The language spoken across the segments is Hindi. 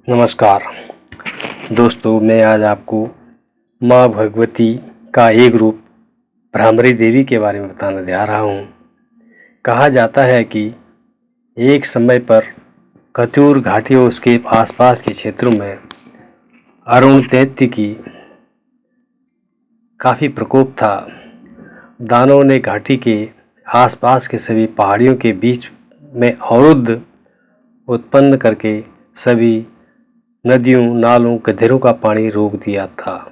नमस्कार दोस्तों, मैं आज आपको माँ भगवती का एक रूप भ्रामरी देवी के बारे में बताने जा रहा हूँ। कहा जाता है कि एक समय पर कतूर घाटी और उसके आसपास के क्षेत्रों में अरुण दैत्य की काफ़ी प्रकोप था। दानवों ने घाटी के आसपास के सभी पहाड़ियों के बीच में अवरुद्ध उत्पन्न करके सभी नदियों, नालों, गड्ढों का पानी रोक दिया था,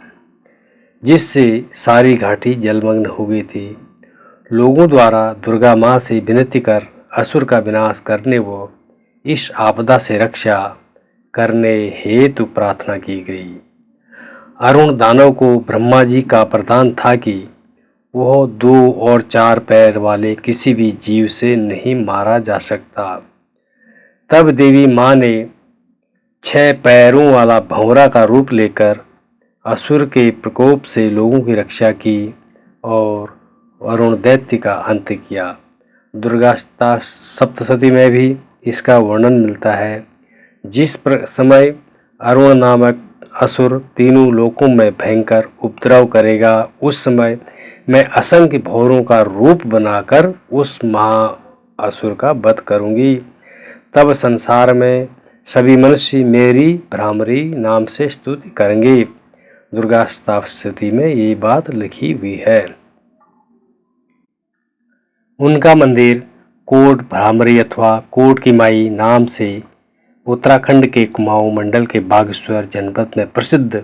जिससे सारी घाटी जलमग्न हो गई थी। लोगों द्वारा दुर्गा माँ से विनती कर असुर का विनाश करने व इस आपदा से रक्षा करने हेतु प्रार्थना की गई। अरुण दानव को ब्रह्मा जी का वरदान था कि वह 2 और 4 पैर वाले किसी भी जीव से नहीं मारा जा सकता। तब देवी माँ ने 6 पैरों वाला भंवरा का रूप लेकर असुर के प्रकोप से लोगों की रक्षा की और अरुण दैत्य का अंत किया। दुर्गा सप्तशती में भी इसका वर्णन मिलता है। जिस समय अरुण नामक असुर तीनों लोकों में भयंकर उपद्रव करेगा, उस समय मैं असंख्य भौरों का रूप बनाकर उस महा असुर का वध करूंगी। तब संसार में सभी मनुष्य मेरी भ्रामरी नाम से स्तुति करेंगे। दुर्गा सप्तशती में ये बात लिखी हुई है। उनका मंदिर कोट भ्रामरी अथवा कोट की माई नाम से उत्तराखंड के कुमाऊं मंडल के बागेश्वर जनपद में प्रसिद्ध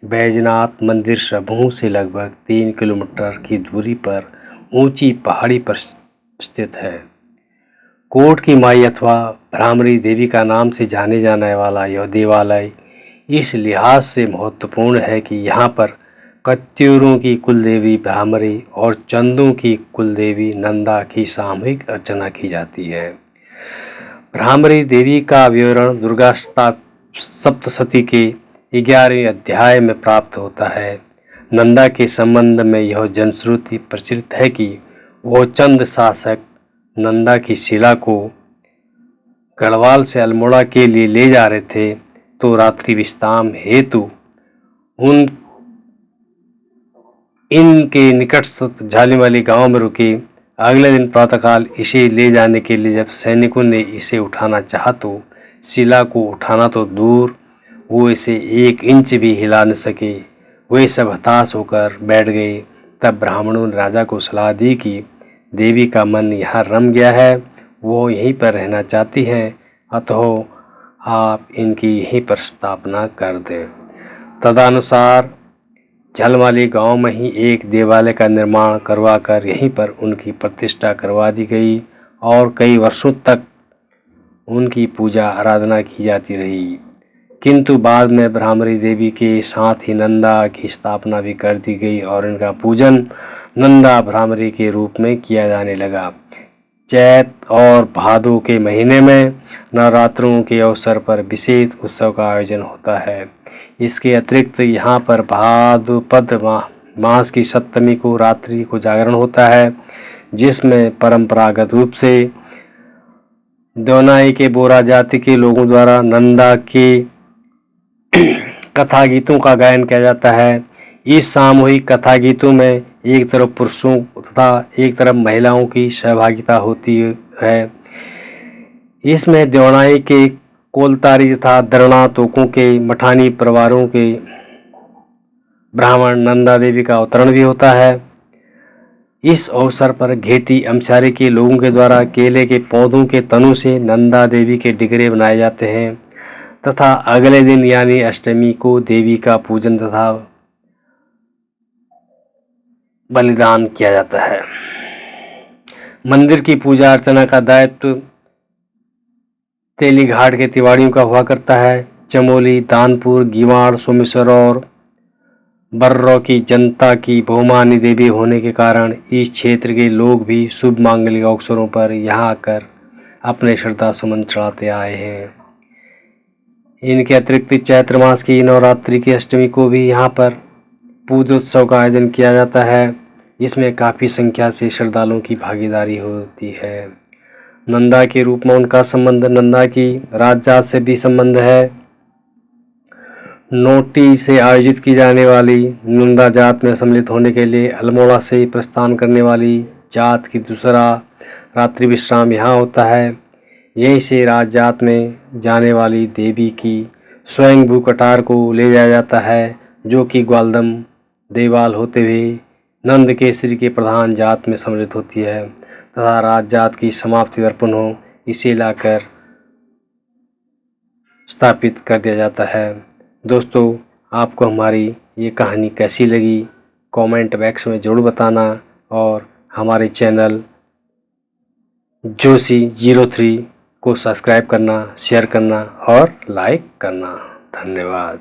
बैजनाथ मंदिर समूह से लगभग 3 किलोमीटर की दूरी पर ऊंची पहाड़ी पर स्थित है। कोट की माई अथवा भ्रामरी देवी का नाम से जाने जाने वाला यह देवालय इस लिहाज से महत्वपूर्ण है कि यहाँ पर कत्यूरों की कुलदेवी भ्रामरी और चंदों की कुलदेवी नंदा की सामूहिक अर्चना की जाती है। भ्रामरी देवी का विवरण दुर्गा सप्तशती के 11वें अध्याय में प्राप्त होता है। नंदा के संबंध में यह जनश्रुति प्रचलित है कि वह चंद शासक नंदा की शिला को गढ़वाल से अल्मोड़ा के लिए ले जा रहे थे, तो रात्रि विश्राम हेतु इनके निकटस्थ झालीमली गांव में रुके। अगले दिन प्रातःकाल इसे ले जाने के लिए जब सैनिकों ने इसे उठाना चाहा तो शिला को उठाना तो दूर, वो इसे 1 इंच भी हिला न सके। वे सब हताश होकर बैठ गए। तब ब्राह्मणों ने राजा को सलाह दी कि देवी का मन यहाँ रम गया है, वो यहीं पर रहना चाहती हैं, अतः आप इनकी यहीं पर स्थापना कर दें। तदनुसार झलमाली गांव में ही एक देवालय का निर्माण करवाकर यहीं पर उनकी प्रतिष्ठा करवा दी गई और कई वर्षों तक उनकी पूजा आराधना की जाती रही। किंतु बाद में भ्रामरी देवी के साथ ही नंदा की स्थापना भी कर दी गई और इनका पूजन नंदा भ्रामरी के रूप में किया जाने लगा। चैत और भादो के महीने में नवरात्रों के अवसर पर विशेष उत्सव का आयोजन होता है। इसके अतिरिक्त यहाँ पर भाद्रपद मास की सप्तमी को रात्रि को जागरण होता है, जिसमें परंपरागत रूप से देवनाई के बोरा जाति के लोगों द्वारा नंदा के कथा गीतों का गायन किया जाता है। इस सामूहिक कथा गीतों में एक तरफ पुरुषों तथा एक तरफ महिलाओं की सहभागिता होती है। इसमें देवनाई के कोलतारी तथा दरणा तोकों के मठानी परिवारों के ब्राह्मण नंदा देवी का अवतरण भी होता है। इस अवसर पर घेटी अमसारी के लोगों के द्वारा केले के पौधों के तनों से नंदा देवी के डिगरे बनाए जाते हैं तथा अगले दिन यानी अष्टमी को देवी का पूजन तथा बलिदान किया जाता है। मंदिर की पूजा अर्चना का दायित्व तेलीघाट के तिवाड़ियों का हुआ करता है। चमोली, दानपुर, गिवाड़, सोमेश्वर और बर्रो की जनता की बहुमानी देवी होने के कारण इस क्षेत्र के लोग भी शुभ मांगलिक अवसरों पर यहाँ आकर अपने श्रद्धा सुमन चढ़ाते आए हैं। इनके अतिरिक्त चैत्र मास की नवरात्रि की अष्टमी को भी यहाँ पर पूजोत्सव का आयोजन किया जाता है। इसमें काफ़ी संख्या से श्रद्धालुओं की भागीदारी होती है। नंदा के रूप में उनका संबंध नंदा की राजजात से भी संबंध है। नोटी से आयोजित की जाने वाली नंदा जात में सम्मिलित होने के लिए अल्मोड़ा से प्रस्थान करने वाली जात की दूसरा रात्रि विश्राम यहाँ होता है। यहीं से राज जात में जाने वाली देवी की स्वयंभू कटार को ले जाया जाता है, जो कि ग्वालदम देवाल होते हुए नंद केसरी के प्रधान जात में सम्मिलित होती है तथा राज जात की समाप्ति दर्पण हो इसे लाकर स्थापित कर दिया जाता है। दोस्तों, आपको हमारी ये कहानी कैसी लगी कमेंट बॉक्स में ज़रूर बताना और हमारे चैनल जोशी03 को सब्सक्राइब करना, शेयर करना और लाइक करना। धन्यवाद।